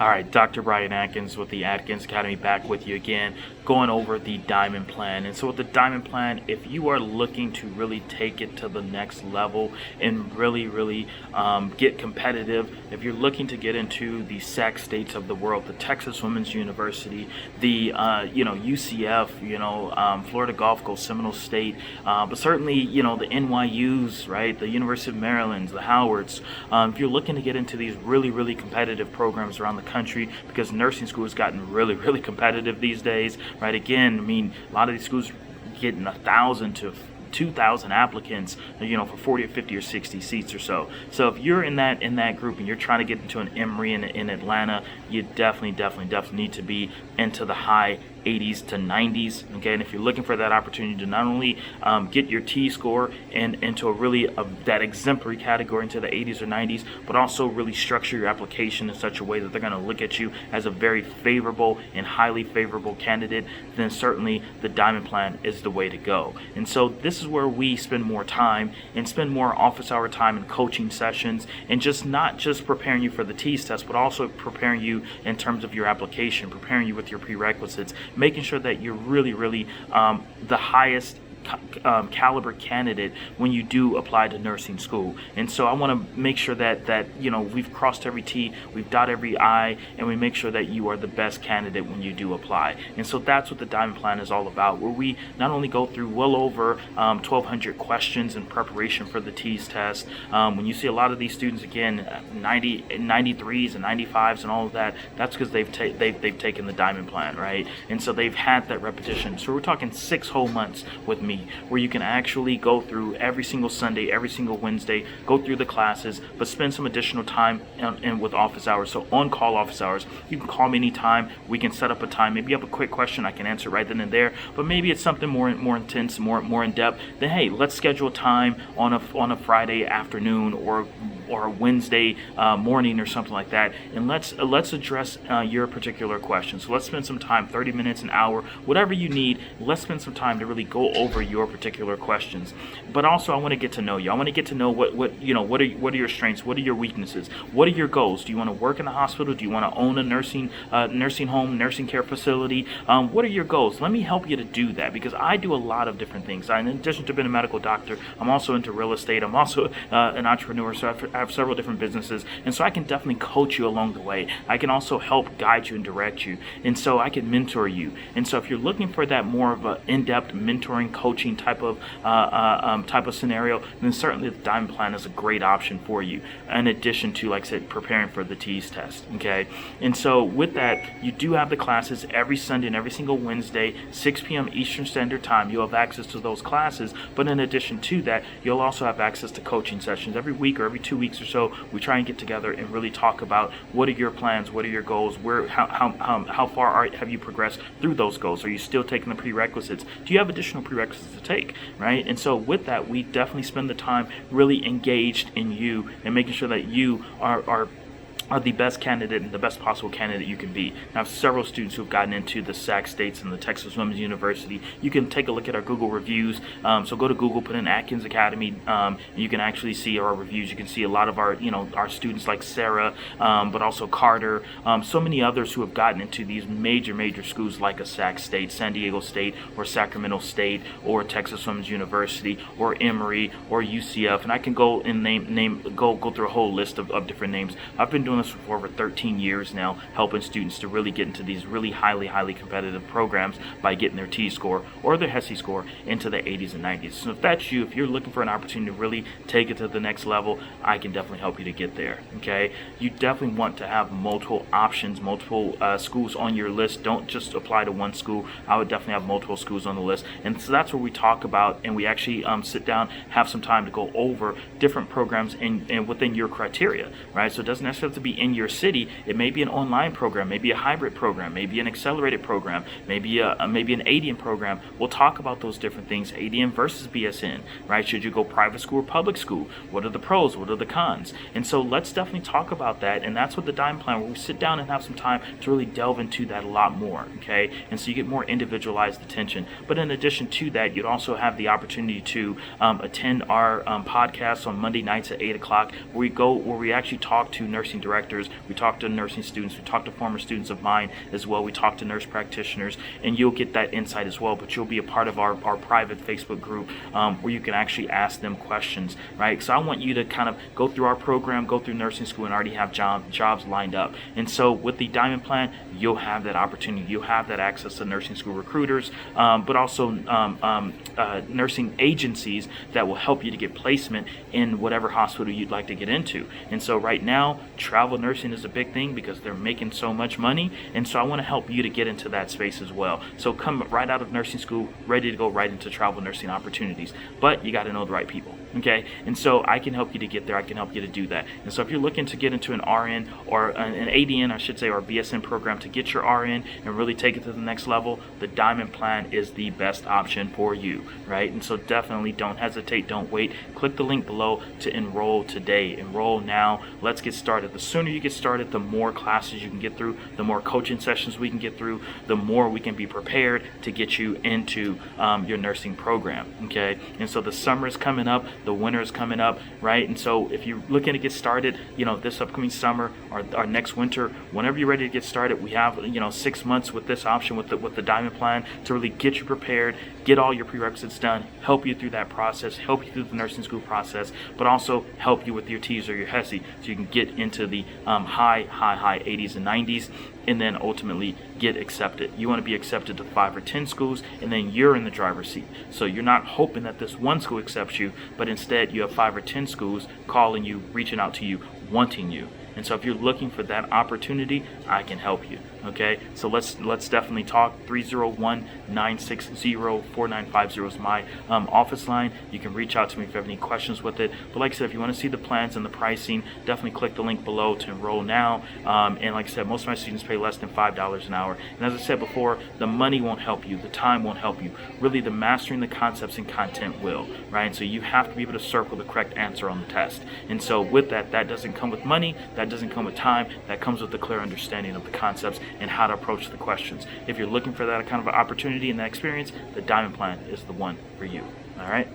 All right, Dr. Brian Adkins with the Adkins Academy back with you again, going over the Diamond Plan. And so with the Diamond Plan, if you are looking to really take it to the next level and really get competitive, if you're looking to get into the SAC states of the world, the Texas Women's University, the UCF, Florida Gulf Coast, Seminole State, but certainly the NYU's, right, the University of Maryland, the Howards. If you're looking to get into these really competitive programs around the country, because nursing school has gotten really competitive these days, right? Again, I mean, a lot of these schools getting 1,000 to 2,000 applicants, for 40 or 50 or 60 seats or so. So if you're in that group and you're trying to get into an Emory in Atlanta, you definitely need to be into the high 80s to 90s. Okay, and if you're looking for that opportunity to not only get your TEAS score and into that exemplary category into the 80s or 90s, but also really structure your application in such a way that they're going to look at you as a very favorable and highly favorable candidate, then certainly the Diamond Plan is the way to go. And so this is where we spend more time and spend more office hour time in coaching sessions, and not just preparing you for the TEAS test, but also preparing you in terms of your application, preparing you with your prerequisites, making sure that you're really the highest caliber candidate when you do apply to nursing school. And so I want to make sure that we've crossed every T, we've dotted every I, and we make sure that you are the best candidate when you do apply. And so that's what the Diamond Plan is all about, where we not only go through well over 1,200 questions in preparation for the TEAS test. When you see a lot of these students, again, 93s and 95s and all of that, that's because they've taken the Diamond Plan, right? And so they've had that repetition. So we're talking 6 whole months with me, where you can actually go through every single Sunday, every single Wednesday, go through the classes, but spend some additional time with office hours. So on-call office hours, you can call me anytime. We can set up a time. Maybe you have a quick question, I can answer right then and there. But maybe it's something more intense, more in depth. Then hey, let's schedule a time on a Friday afternoon or a Wednesday morning or something like that, and let's address your particular question. So let's spend some time, 30 minutes, an hour, whatever you need. Let's spend some time to really go over your particular questions. But also, I want to get to know you. I want to get to know what are your strengths, what are your weaknesses, what are your goals? Do you want to work in the hospital? Do you want to own a nursing home, nursing care facility? What are your goals? Let me help you to do that, because I do a lot of different things. In addition to being a medical doctor, I'm also into real estate. I'm also an entrepreneur, so I have several different businesses, and so I can definitely coach you along the way. I can also help guide you and direct you, and so I can mentor you. And so if you're looking for that more of an in-depth mentoring, coaching type of scenario, then certainly the Diamond Plan is a great option for you, in addition to, like I said, preparing for the TEAS test. Okay, and so with that, you do have the classes every Sunday and every single Wednesday, 6 p.m. Eastern Standard Time. You'll have access to those classes, but in addition to that, you'll also have access to coaching sessions every week or every 2 weeks or so. We try and get together and really talk about what are your plans, what are your goals, how far have you progressed through those goals? Are you still taking the prerequisites? Do you have additional prerequisites to take, right? And so with that, we definitely spend the time really engaged in you and making sure that you are the best candidate and the best possible candidate you can be. I have several students who have gotten into the SAC states and the Texas Women's University. You can take a look at our Google reviews. So go to Google, put in Adkins Academy, and you can actually see our reviews. You can see a lot of our students like Sarah, but also Carter, so many others who have gotten into these major schools like a SAC state, San Diego State, or Sacramento State, or Texas Women's University, or Emory, or UCF, and I can go and go through a whole list of different names. I've been doing this for over 13 years now, helping students to really get into these really highly competitive programs by getting their TEAS score or their HESI score into the 80s and 90s. So if that's you, if you're looking for an opportunity to really take it to the next level, I can definitely help you to get there. Okay, you definitely want to have multiple options, multiple schools on your list. Don't just apply to one school. I would definitely have multiple schools on the list, and so that's where we talk about, and we actually sit down, have some time to go over different programs and within your criteria, right? So it doesn't necessarily have to be in your city. It may be an online program, maybe a hybrid program, maybe an accelerated program, maybe an ADN program. We'll talk about those different things, ADN versus BSN, right? Should you go private school or public school? What are the pros? What are the cons? And so let's definitely talk about that, and that's what the Diamond Plan, where we sit down and have some time to really delve into that a lot more, okay? And so you get more individualized attention. But in addition to that, you'd also have the opportunity to attend our podcast on Monday nights at 8 o'clock, where we actually talk to nursing directors directors, we talk to nursing students, we talk to former students of mine as well, we talk to nurse practitioners, and you'll get that insight as well. But you'll be a part of our private Facebook group where you can actually ask them questions, right? So I want you to kind of go through our program, go through nursing school, and already have jobs lined up. And so with the Diamond Plan, you'll have that opportunity. You'll have that access to nursing school recruiters, but also nursing agencies that will help you to get placement in whatever hospital you'd like to get into. And so right now, travel nursing is a big thing because they're making so much money. And so I want to help you to get into that space as well. So come right out of nursing school, ready to go right into travel nursing opportunities. But you got to know the right people, okay? And so I can help you to get there. I can help you to do that. And so if you're looking to get into an RN or an ADN, I should say, or a BSN program to get your RN and really take it to the next level, the Diamond Plan is the best option for you, right? And so definitely don't hesitate, don't wait. Click the link below to enroll today. Enroll now. Let's get started. The sooner you get started, the more classes you can get through, the more coaching sessions we can get through, the more we can be prepared to get you into your nursing program, okay? And so the summer is coming up, the winter is coming up, right? And so if you're looking to get started, this upcoming summer or next winter, whenever you're ready to get started, we have 6 months with this option with the Diamond Plan to really get you prepared, get all your prerequisites done, help you through that process, help you through the nursing school process, but also help you with your TEAS or your HESI so you can get into the high 80s and 90s, and then ultimately get accepted. You want to be accepted to 5 or 10 schools, and then you're in the driver's seat. So you're not hoping that this one school accepts you, but instead you have 5 or 10 schools calling you, reaching out to you, wanting you. And so if you're looking for that opportunity, I can help you. Okay, so let's definitely talk. 301-960-4950 is my office line. You can reach out to me if you have any questions with it. But like I said, if you want to see the plans and the pricing, definitely click the link below to enroll now. And like I said, most of my students pay less than $5 an hour. And as I said before, the money won't help you, the time won't help you. Really, the mastering the concepts and content will, right? So you have to be able to circle the correct answer on the test. And so with that doesn't come with money, that doesn't come with time, that comes with the clear understanding of the concepts and how to approach the questions. If you're looking for that kind of opportunity and that experience, the Diamond Plan is the one for you. All right.